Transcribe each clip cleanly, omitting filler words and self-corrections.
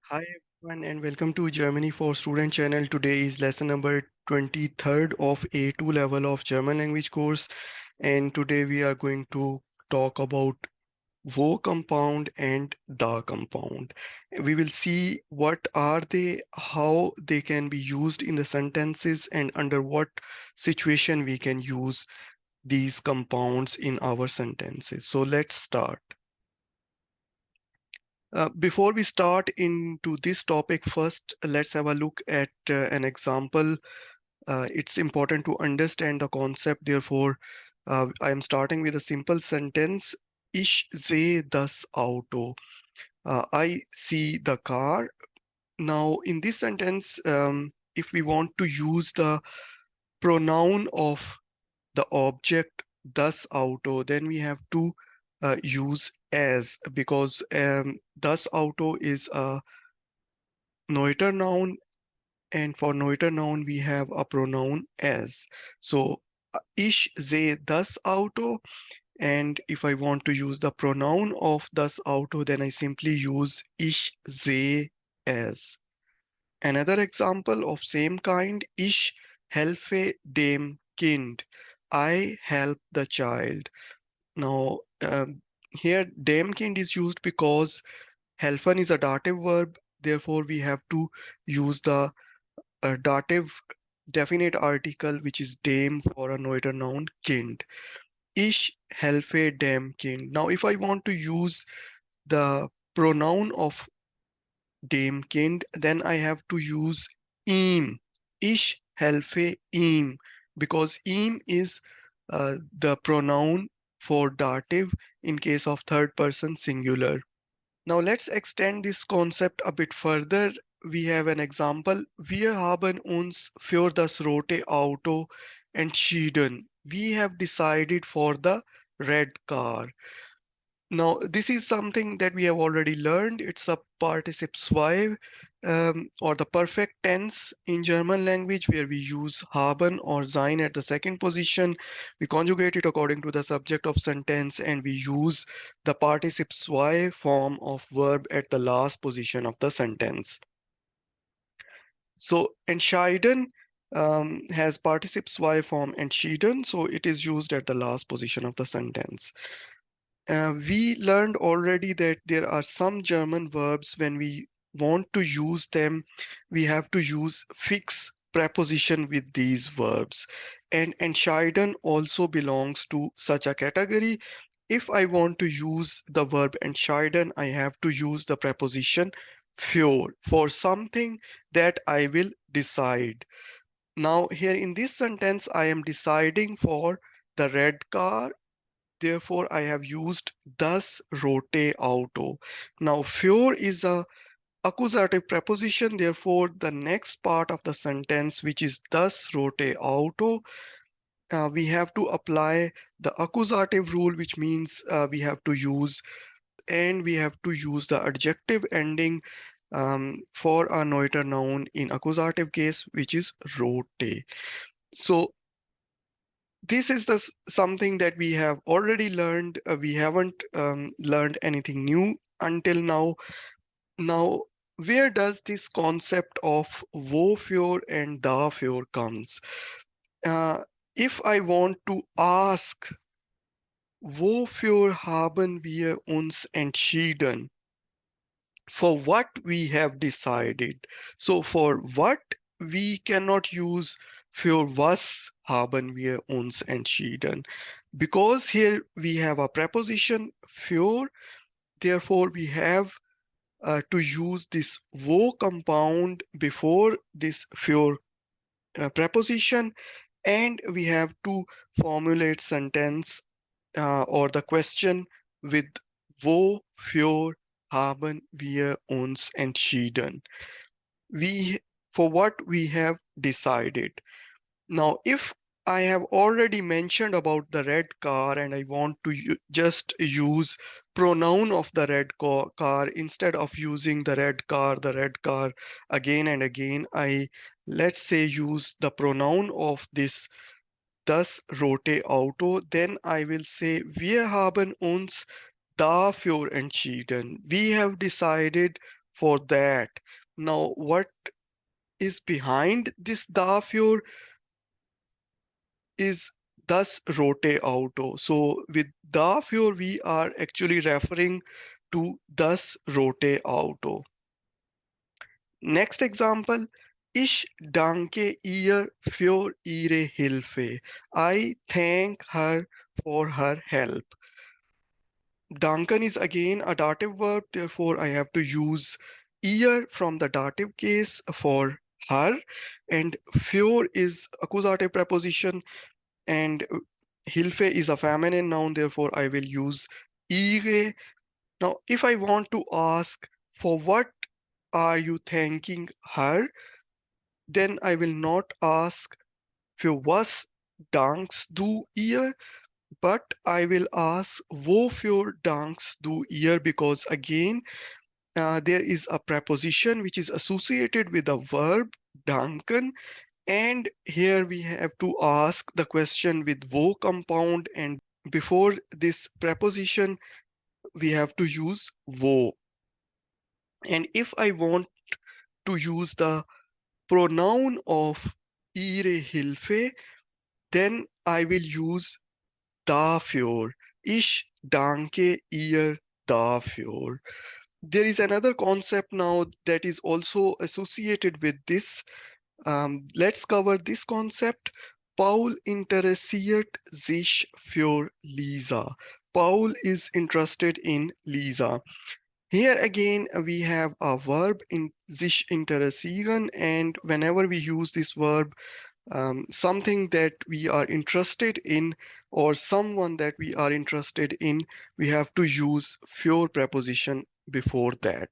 Hi everyone and welcome to Germany for Student channel. Today is lesson number 23rd of A2 level of German language course, and today we are going to talk about Wo compound and Da compound. We will see what are they, how they can be used in the sentences, and under what situation we can use these compounds in our sentences. So let's start. Before we start into this topic, first let's have a look at an example. It's important to understand the concept. Therefore, I am starting with a simple sentence. Ich sehe das Auto. I see the car. Now, in this sentence, if we want to use the pronoun of the object das Auto, then we have to use as, because das Auto is a neuter noun, and for neuter noun we have a pronoun as. So ich sehe das Auto, and if I want to use the pronoun of das Auto, then I simply use ich sehe es. Another example of same kind, ich helfe dem Kind. I help the child. Now, here dem Kind is used because helfen is a dative verb. Therefore, we have to use the dative definite article, which is dem, for a neuter noun Kind. Ich helfe dem Kind. Now, if I want to use the pronoun of dem Kind, then I have to use ihm. Ich helfe ihm, because ihm is the pronoun for dative in case of third person singular. Now let's extend this concept a bit further. We have an example. Wir haben uns für das rote Auto entschieden. We have decided for the red car. Now, this is something that we have already learned. It's a participle zwei, or the perfect tense in German language, where we use haben or sein at the second position. We conjugate it according to the subject of sentence, and we use the participle zwei form of verb at the last position of the sentence. So entscheiden has participle zwei form entschieden, so it is used at the last position of the sentence. We learned already that there are some German verbs, when we want to use them, we have to use fixed preposition with these verbs. And entscheiden also belongs to such a category. If I want to use the verb entscheiden, I have to use the preposition für for something that I will decide. Now, here in this sentence, I am deciding for the red car. Therefore, I have used das rote Auto. Now, für is a accusative preposition. Therefore, the next part of the sentence, which is das rote Auto, we have to apply the accusative rule, which means we have to use, and we have to use the adjective ending for a neuter noun in accusative case, which is rote. So this is something that we have already learned. We haven't learned anything new until now. Now, where does this concept of Wofür and Dafür comes? Uh, if I want to ask, Wofür haben wir uns entschieden? For what we have decided. So for what, we cannot use für was haben wir uns entschieden, because here we have a preposition für. Therefore we have to use this wo compound before this für preposition, and we have to formulate sentence or the question with wofür haben wir uns entschieden. We, for what we have decided. Now, if I have already mentioned about the red car and I want to just use pronoun of the red car instead of using the red car again and again, I, let's say, use the pronoun of this das rote Auto, then I will say, wir haben uns dafür entschieden. We have decided for that. Now, what is behind this dafür is das rote Auto. So with dafür, we are actually referring to das rote Auto. Next example, ich danke ihr für ihre Hilfe. I thank her for her help. Danken is again a dative verb, therefore I have to use ihr from the dative case for her, and für is accusative preposition, and Hilfe is a feminine noun, therefore I will use ihre. Now, if I want to ask for what are you thanking her, then I will not ask für was dankst du ihr, but I will ask wofür dankst du ihr, because again, there is a preposition which is associated with a verb, danken, and here we have to ask the question with wo compound, and before this preposition, we have to use wo. And if I want to use the pronoun of ihre Hilfe, then I will use dafür. Ich danke ihr dafür. There is another concept now that is also associated with this. Let's cover this concept. Paul interessiert sich für Lisa. Paul is interested in Lisa. Here again, we have a verb in sich interessieren, and whenever we use this verb, something that we are interested in or someone that we are interested in, we have to use für preposition before that.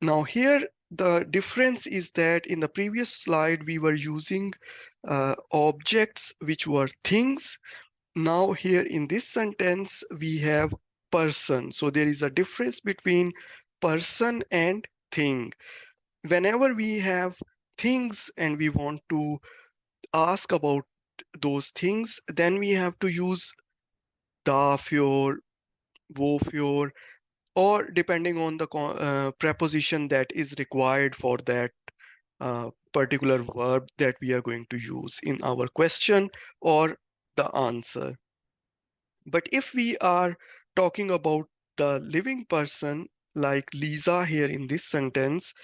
Now here, the difference is that in the previous slide, we were using objects which were things. Now here in this sentence, we have person. So there is a difference between person and thing. Whenever we have things and we want to ask about those things, then we have to use dafür, wofür, or depending on the preposition that is required for that particular verb that we are going to use in our question or the answer. But if we are talking about the living person, like Lisa here in this sentence,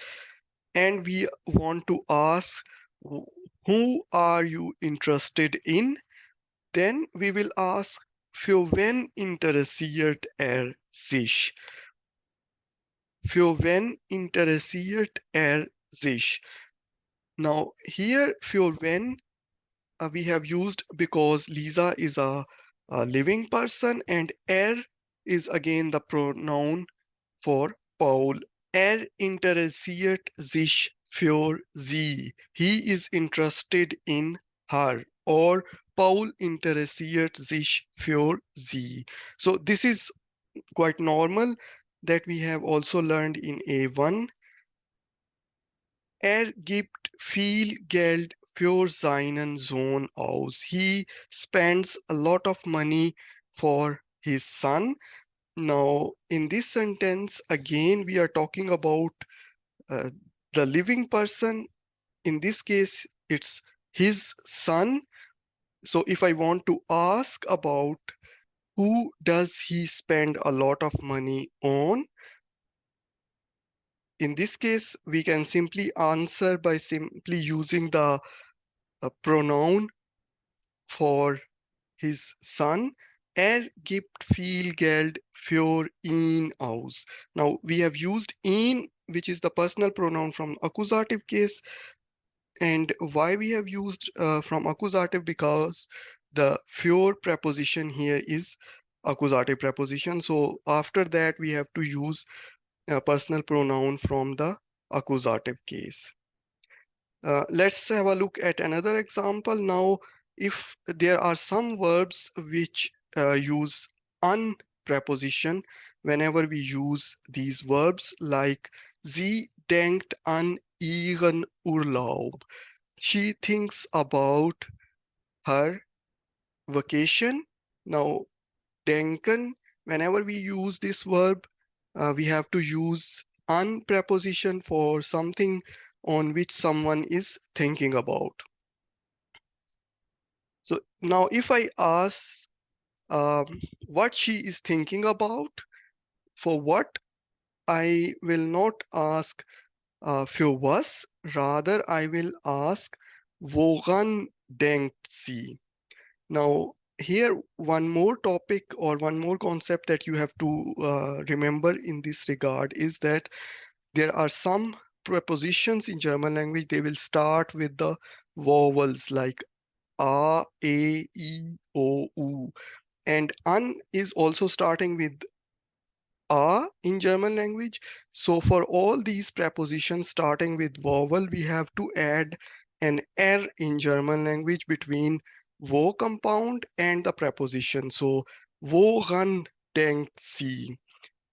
and we want to ask, who are you interested in? Then we will ask, für wen interessiert sich? Für wen interessiert sich? Now here, für wen we have used because Lisa is a living person, and is again the pronoun for Paul. Interessiert sich für sie. He is interested in her, or Paul interessiert sich für sie. So this is quite normal that we have also learned in A1. Gibt viel Geld für seinen Sohn aus. He spends a lot of money for his son. Now, in this sentence, again, we are talking about uh, the living person. In this case, it's his son. So if I want to ask about who does he spend a lot of money on, in this case, we can simply answer by simply using the pronoun for his son. Gibt viel Geld für ihn aus. Now, we have used ihn, which is the personal pronoun from accusative case. And why we have used from accusative? Because the für preposition here is accusative preposition. So after that, we have to use a personal pronoun from the accusative case. Let's have a look at another example. Now, if there are some verbs which use an preposition, whenever we use these verbs, like sie denkt an ihren Urlaub. She thinks about her vacation. Now, denken, whenever we use this verb, we have to use an preposition for something on which someone is thinking about. So now if I ask what she is thinking about, for what I will not ask für was, rather I will ask woran denkt sie. Now here one more topic or one more concept that you have to remember in this regard is that there are some prepositions in German language, they will start with the vowels like a, e, o, u, and an is also starting with a in German language. So for all these prepositions starting with vowel, we have to add an R in German language between wo compound and the preposition. So woran denkt sie?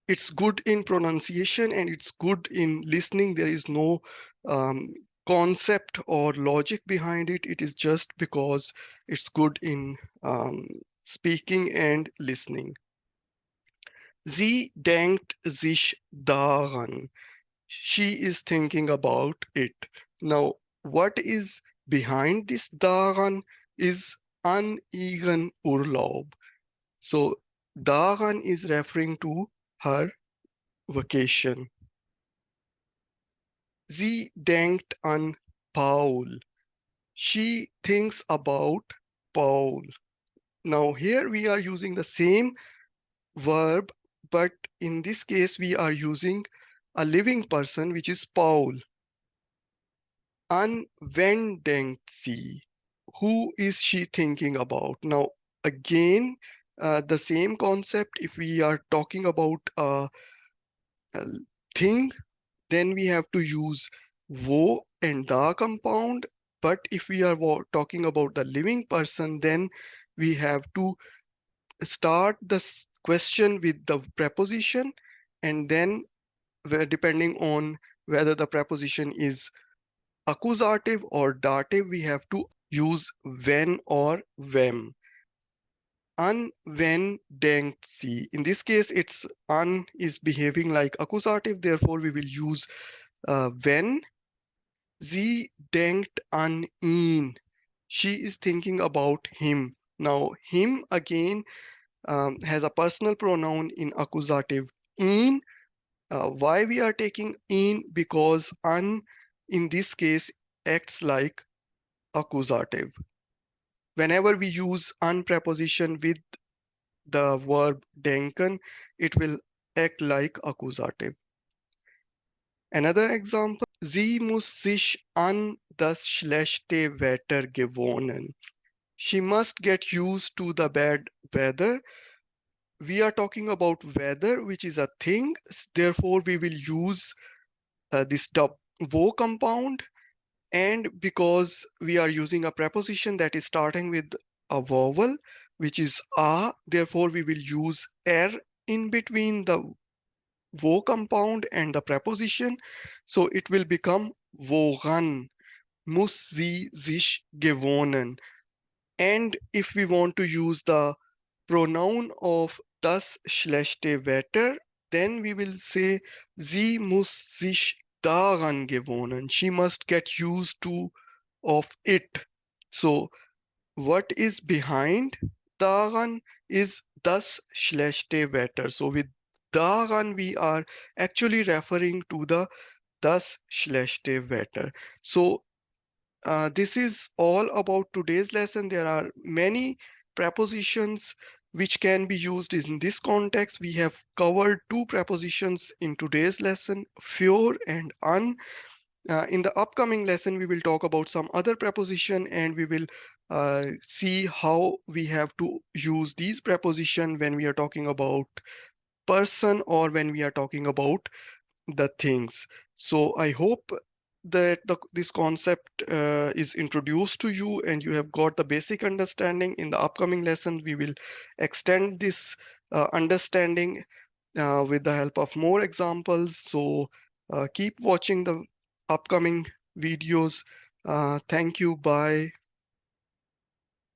It's good in pronunciation and it's good in listening. There is no concept or logic behind it. It is just because it's good in speaking and listening. Sie denkt sich daran. She is thinking about it. Now, what is behind this daran is an ihren Urlaub. So, daran is referring to her vacation. Sie denkt an Paul. She thinks about Paul. Now, here we are using the same verb, but in this case, we are using a living person, which is Paul. An wen denkt sie? Who is she thinking about? Now, again, the same concept. If we are talking about a thing, then we have to use wo and da compound. But if we are talking about the living person, then we have to start the question with the preposition, and then depending on whether the preposition is accusative or dative, we have to use when or wem. An wenn denkt sie. In this case, it's an is behaving like accusative, therefore we will use when. Sie denkt an ihn. She is thinking about him. Now, him again has a personal pronoun in accusative ihn. Why we are taking in? Because an in this case acts like accusative. Whenever we use an preposition with the verb denken, it will act like accusative. Another example, sie muss sich an das schlechte Wetter gewöhnen. She must get used to the bad weather. We are talking about weather, which is a thing. Therefore, we will use this wo compound, and because we are using a preposition that is starting with a vowel which is a, therefore we will use er in between the wo compound and the preposition, so it will become woran muss sie sich gewöhnen. And if we want to use the pronoun of das schlechte Wetter, then we will say, sie muss sich daran gewöhnen. She must get used to of it. So what is behind daran is das schlechte Wetter. So with daran we are actually referring to the das schlechte Wetter. So this is all about today's lesson. There are many prepositions which can be used in this context. We have covered two prepositions in today's lesson, für and an. In the upcoming lesson, we will talk about some other preposition, and we will see how we have to use these preposition when we are talking about person or when we are talking about the things. So I hope that this concept is introduced to you and you have got the basic understanding. In the upcoming lesson, we will extend this understanding with the help of more examples. So keep watching the upcoming videos. Thank you. Bye.